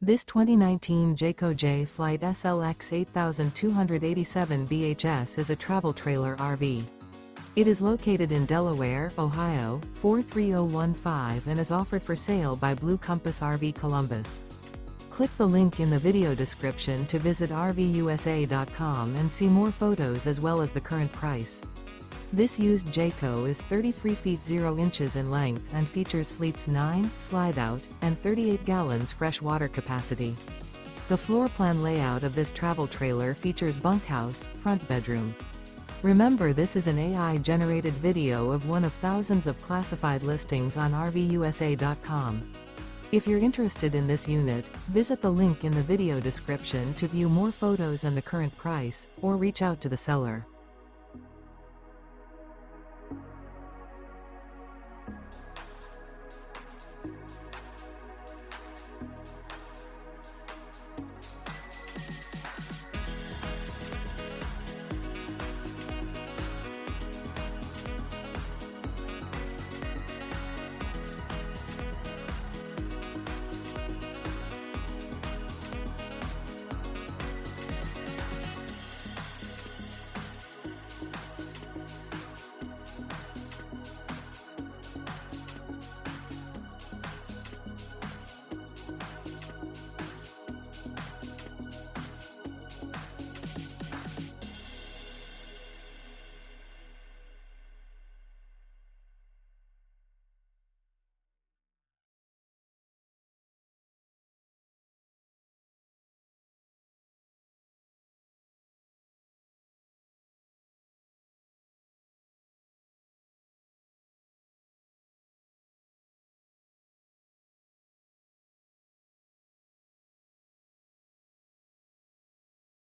This 2019 Jayco Jay Flight SLX 8287 BHS is a travel trailer RV. It is located in Delaware, Ohio, 43015 and is offered for sale by Blue Compass RV Columbus. Click the link in the video description to visit RVUSA.com and see more photos as well as the current price. This used Jayco is 33 feet 0 inches in length and features sleeps 9, slide-out, and 38 gallons fresh water capacity. The floor plan layout of this travel trailer features bunkhouse, front bedroom. Remember, this is an AI-generated video of one of thousands of classified listings on RVUSA.com. If you're interested in this unit, visit the link in the video description to view more photos and the current price, or reach out to the seller.